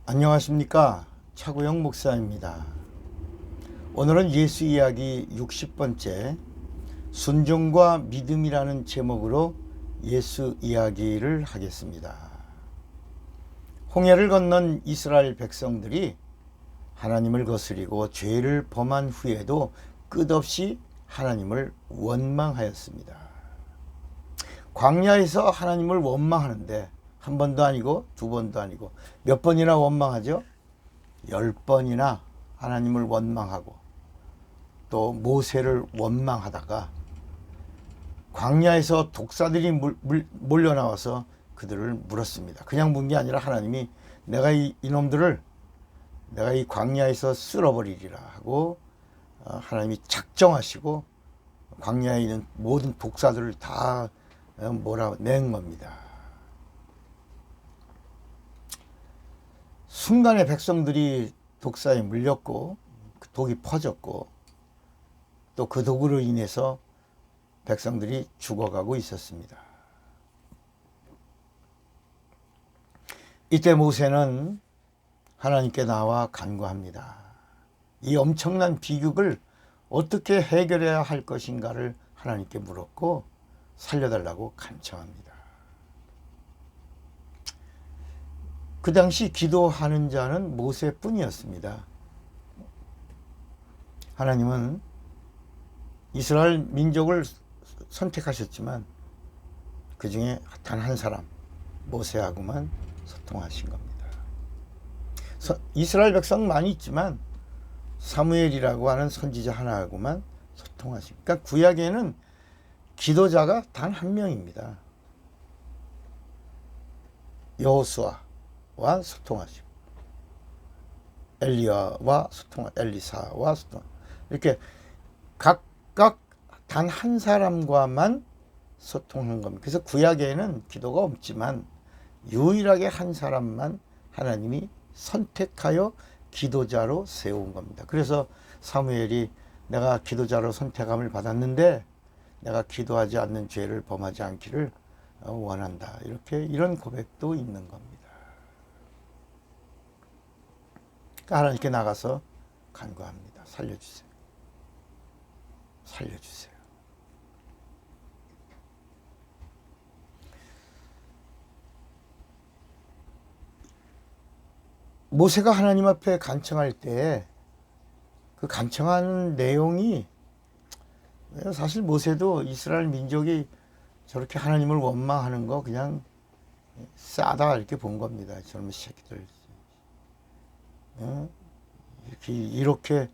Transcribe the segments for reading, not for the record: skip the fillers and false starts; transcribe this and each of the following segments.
안녕하십니까, 차구영 목사입니다. 오늘은 예수 이야기 60번째 순종과 믿음이라는 제목으로 예수 이야기를 하겠습니다. 홍해를 건넌 이스라엘 백성들이 하나님을 거스리고 죄를 범한 후에도 끝없이 하나님을 원망하였습니다. 광야에서 하나님을 원망하는데 한 번도 아니고 두 번도 아니고 몇 번이나 원망하죠? 10번이나 하나님을 원망하고 또 모세를 원망하다가 광야에서 독사들이 몰려나와서 그들을 물었습니다. 그냥 문 게 아니라 하나님이 내가 이놈들을 내가 이 광야에서 쓸어버리리라 하고 하나님이 작정하시고 광야에 있는 모든 독사들을 다 몰아낸 겁니다. 순간에 백성들이 독사에 물렸고 그 독이 퍼졌고 또 그 독으로 인해서 백성들이 죽어가고 있었습니다. 이때 모세는 하나님께 나와 간구합니다. 이 엄청난 비극을 어떻게 해결해야 할 것인가를 하나님께 물었고 살려달라고 간청합니다. 그 당시 기도하는 자는 모세뿐이었습니다. 하나님은 이스라엘 민족을 선택하셨지만 그 중에 단 한 사람 모세하고만 소통하신 겁니다. 이스라엘 백성 많이 있지만 사무엘이라고 하는 선지자 하나하고만 소통하신. 그러니까 구약에는 기도자가 단 한 명입니다. 여호수아와 소통하시고 엘리야와 엘리사와 소통. 이렇게 각각 단 한 사람과만 소통한 겁니다. 그래서 구약에는 기도가 없지만 유일하게 한 사람만 하나님이 선택하여 기도자로 세운 겁니다. 그래서 사무엘이 내가 기도자로 선택함을 받았는데 내가 기도하지 않는 죄를 범하지 않기를 원한다. 이런 고백도 있는 겁니다. 그러니까 하나님께 나가서 간구합니다. 살려주세요. 살려주세요. 모세가 하나님 앞에 간청할 때 그 간청하는 내용이 사실 모세도 이스라엘 민족이 저렇게 하나님을 원망하는 거 그냥 싸다 이렇게 본 겁니다. 저놈의 새끼들. 이렇게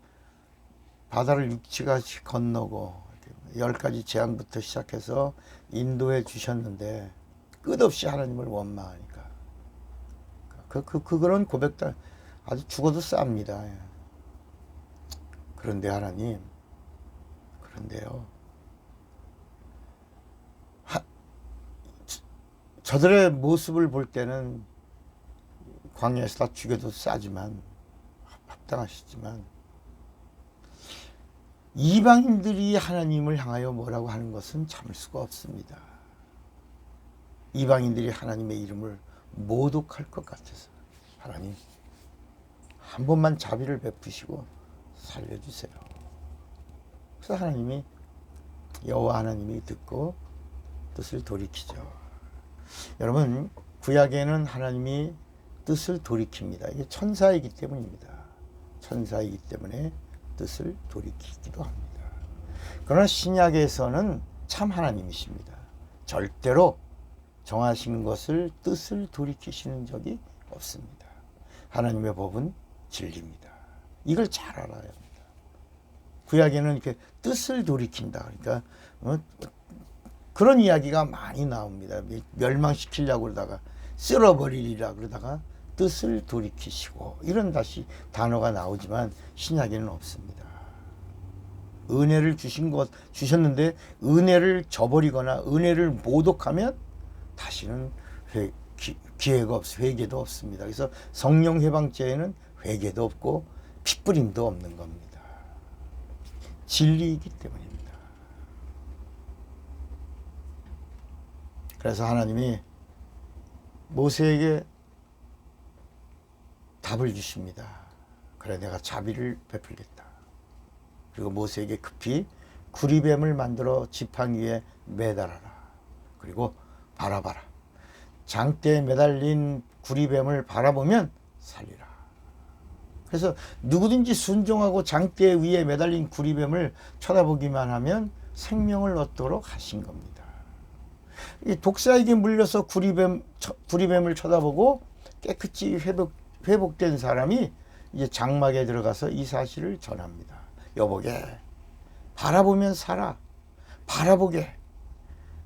바다를 육지같이 건너고 10가지 재앙부터 시작해서 인도해 주셨는데 끝없이 하나님을 원망하니까 그런 고백들 아주 죽어도 쌉니다. 그런데 하나님, 그런데요, 저들의 모습을 볼 때는 광야에서 다 죽여도 싸지만 합당하시지만 이방인들이 하나님을 향하여 뭐라고 하는 것은 참을 수가 없습니다. 이방인들이 하나님의 이름을 모독할 것 같아서 하나님 한 번만 자비를 베푸시고 살려주세요. 그래서 하나님이 여호와 하나님이 듣고 뜻을 돌이키죠. 여러분 구약에는 하나님이 뜻을 돌이킵니다. 이게 천사이기 때문입니다. 천사이기 때문에 뜻을 돌이키기도 합니다. 그러나 신약에서는 참 하나님이십니다. 절대로 정하신 것을 뜻을 돌이키시는 적이 없습니다. 하나님의 법은 진리입니다. 이걸 잘 알아야 합니다. 구약에는 이렇게 뜻을 돌이킨다. 그러니까 그런 이야기가 많이 나옵니다. 멸망시키려고 그러다가 쓸어버리리라 그러다가 뜻을 돌이키시고 이런 다시 단어가 나오지만 신약에는 없습니다. 은혜를 주셨는데 은혜를 저버리거나 은혜를 모독하면 다시는 기회가 회개도 없습니다. 그래서 성령 해방죄에는 회개도 없고 핏부림도 없는 겁니다. 진리이기 때문입니다. 그래서 하나님이 모세에게 답을 주십니다. 그래 내가 자비를 베풀겠다. 그리고 모세에게 급히 구리뱀을 만들어 지팡이 위에 매달아라. 그리고 바라봐라. 장대에 매달린 구리뱀을 바라보면 살리라. 그래서 누구든지 순종하고 장대 위에 매달린 구리뱀을 쳐다보기만 하면 생명을 얻도록 하신 겁니다. 이 독사에게 물려서 구리뱀을 쳐다보고 깨끗이 회복된 사람이 이제 장막에 들어가서 이 사실을 전합니다. 여보게, 바라보면 살아. 바라보게.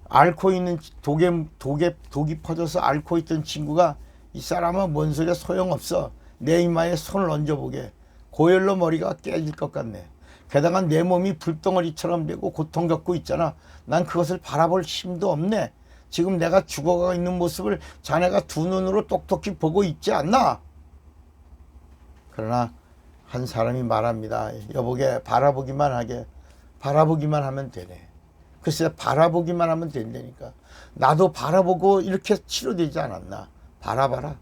앓고 있는 독이 퍼져서 앓고 있던 친구가 이 사람은 뭔 소리야, 소용없어. 내 이마에 손을 얹어보게. 고열로 머리가 깨질 것 같네. 게다가 내 몸이 불덩어리처럼 되고 고통 겪고 있잖아. 난 그것을 바라볼 힘도 없네. 지금 내가 죽어가 있는 모습을 자네가 두 눈으로 똑똑히 보고 있지 않나? 그러나 한 사람이 말합니다. 여보게, 바라보기만 하게. 바라보기만 하면 되네. 글쎄, 바라보기만 하면 된다니까. 나도 바라보고 이렇게 치료되지 않았나? 바라봐라.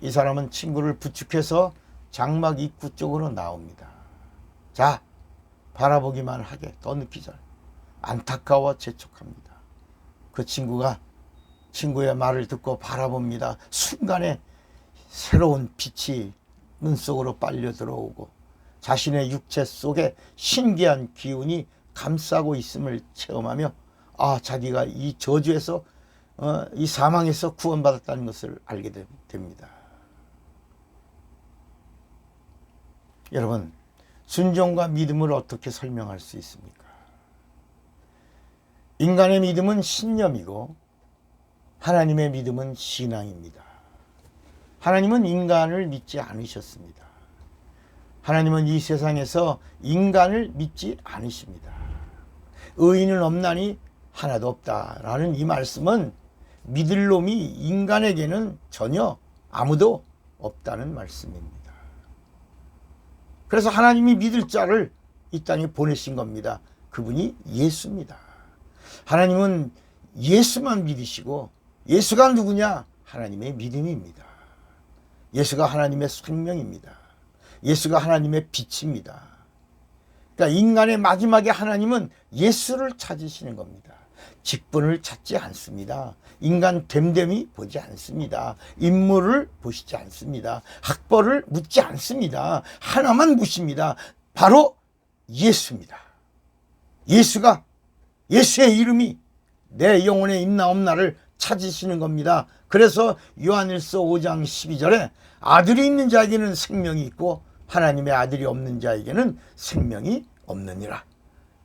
이 사람은 친구를 부축해서 장막 입구 쪽으로 나옵니다. 자, 바라보기만 하게. 더 늦기 전에. 안타까워 재촉합니다. 그 친구가 친구의 말을 듣고 바라봅니다. 순간에 새로운 빛이 눈 속으로 빨려 들어오고 자신의 육체 속에 신기한 기운이 감싸고 있음을 체험하며 자기가 이 저주에서 이 사망에서 구원받았다는 것을 알게 됩니다. 여러분, 순종과 믿음을 어떻게 설명할 수 있습니까? 인간의 믿음은 신념이고 하나님의 믿음은 신앙입니다. 하나님은 인간을 믿지 않으셨습니다. 하나님은 이 세상에서 인간을 믿지 않으십니다. 의인은 없나니 하나도 없다라는 이 말씀은 믿을 놈이 인간에게는 전혀 아무도 없다는 말씀입니다. 그래서 하나님이 믿을 자를 이 땅에 보내신 겁니다. 그분이 예수입니다. 하나님은 예수만 믿으시고, 예수가 누구냐? 하나님의 믿음입니다. 예수가 하나님의 생명입니다. 예수가 하나님의 빛입니다. 그러니까 인간의 마지막에 하나님은 예수를 찾으시는 겁니다. 직분을 찾지 않습니다. 인간 됨됨이 보지 않습니다. 인물을 보시지 않습니다. 학벌을 묻지 않습니다. 하나만 묻습니다. 바로 예수입니다. 예수의 이름이 내 영혼에 있나 없나를 찾으시는 겁니다. 그래서 요한일서 5장 12절에 아들이 있는 자에게는 생명이 있고 하나님의 아들이 없는 자에게는 생명이 없느니라.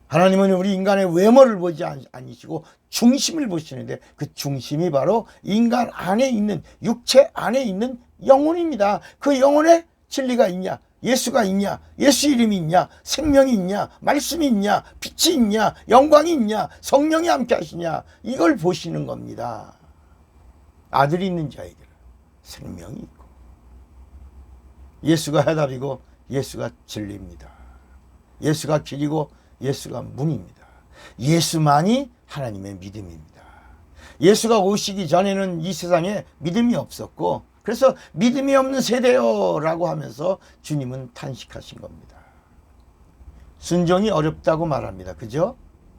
하나님은 우리 인간의 외모를 보지 않으시고 중심을 보시는데 그 중심이 바로 인간 안에 있는, 육체 안에 있는 영혼입니다. 그 영혼에 진리가 있냐? 예수가 있냐? 예수 이름이 있냐? 생명이 있냐? 말씀이 있냐? 빛이 있냐? 영광이 있냐? 성령이 함께 하시냐? 이걸 보시는 겁니다. 아들이 있는 자에게는 생명이 있고, 예수가 해답이고 예수가 진리입니다. 예수가 길이고 예수가 문입니다. 예수만이 하나님의 믿음입니다. 예수가 오시기 전에는 이 세상에 믿음이 없었고, 그래서 믿음이 없는 세대요 라고 하면서 주님은 탄식하신 겁니다. 순종이 어렵다고 말합니다. 그죠?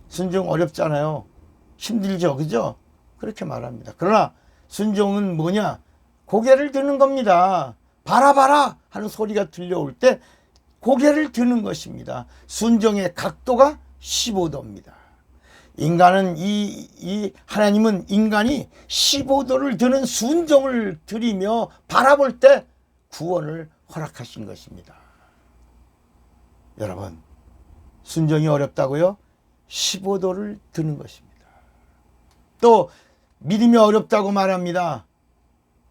순종 어렵잖아요. 힘들죠. 그죠? 그렇게 말합니다. 그러나 순종은 뭐냐? 고개를 드는 겁니다. 바라봐라 하는 소리가 들려올 때 고개를 드는 것입니다. 순종의 각도가 15도입니다. 인간은 하나님은 인간이 15도를 드는 순종을 드리며 바라볼 때 구원을 허락하신 것입니다. 여러분, 순종이 어렵다고요? 15도를 드는 것입니다. 또 믿음이 어렵다고 말합니다.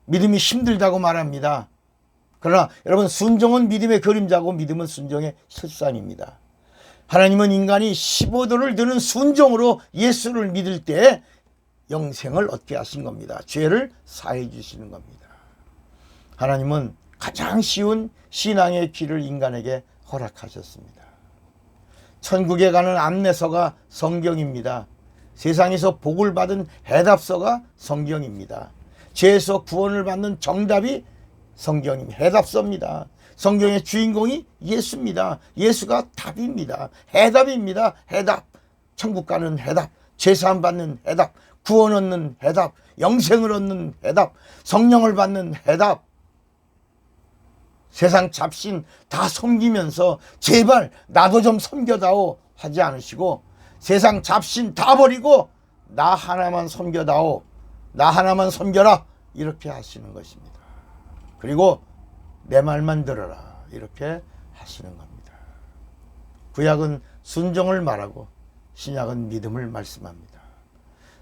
믿음이 힘들다고 말합니다. 그러나 여러분, 순종은 믿음의 그림자고 믿음은 순종의 실상입니다. 하나님은 인간이 15도를 드는 순종으로 예수를 믿을 때 영생을 얻게 하신 겁니다. 죄를 사해 주시는 겁니다. 하나님은 가장 쉬운 신앙의 길을 인간에게 허락하셨습니다. 천국에 가는 안내서가 성경입니다. 세상에서 복을 받은 해답서가 성경입니다. 죄에서 구원을 받는 정답이 성경이 해답서입니다. 성경의 주인공이 예수입니다. 예수가 답입니다. 해답입니다. 해답. 천국 가는 해답. 제사함 받는 해답. 구원 얻는 해답. 영생을 얻는 해답. 성령을 받는 해답. 세상 잡신 다 섬기면서 제발 나도 좀 섬겨다오 하지 않으시고 세상 잡신 다 버리고 나 하나만 섬겨다오. 나 하나만 섬겨라. 이렇게 하시는 것입니다. 그리고 내 말만 들어라. 이렇게 하시는 겁니다. 구약은 순종을 말하고 신약은 믿음을 말씀합니다.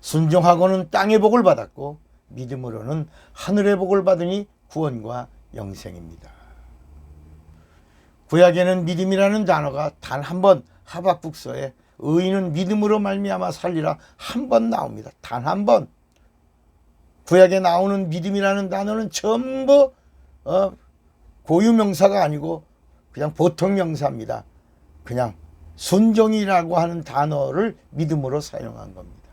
순종하고는 땅의 복을 받았고 믿음으로는 하늘의 복을 받으니 구원과 영생입니다. 구약에는 믿음이라는 단어가 단 한 번 하박국서에 의인은 믿음으로 말미암아 살리라 한 번 나옵니다. 단 한 번. 구약에 나오는 믿음이라는 단어는 전부 고유명사가 아니고 그냥 보통 명사입니다. 그냥 순종이라고 하는 단어를 믿음으로 사용한 겁니다.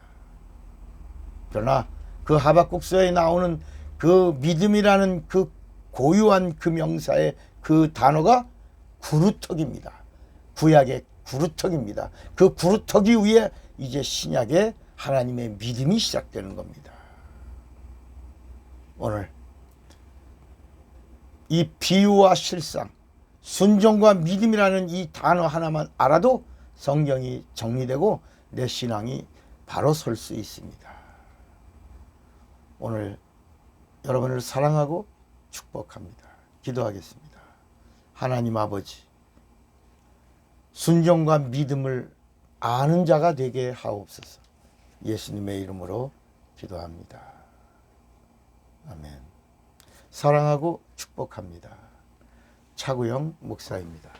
그러나 그 하박국서에 나오는 그 믿음이라는 그 고유한 그 명사의 그 단어가 구루터기입니다. 구약의 구루터기입니다. 그 구루터기 위에 이제 신약의 하나님의 믿음이 시작되는 겁니다. 오늘 이 비유와 실상, 순종과 믿음이라는 이 단어 하나만 알아도 성경이 정리되고 내 신앙이 바로 설 수 있습니다. 오늘 여러분을 사랑하고 축복합니다. 기도하겠습니다. 하나님 아버지, 순종과 믿음을 아는 자가 되게 하옵소서. 예수님의 이름으로 기도합니다. 아멘. 사랑하고 축복합니다. 차구영 목사입니다.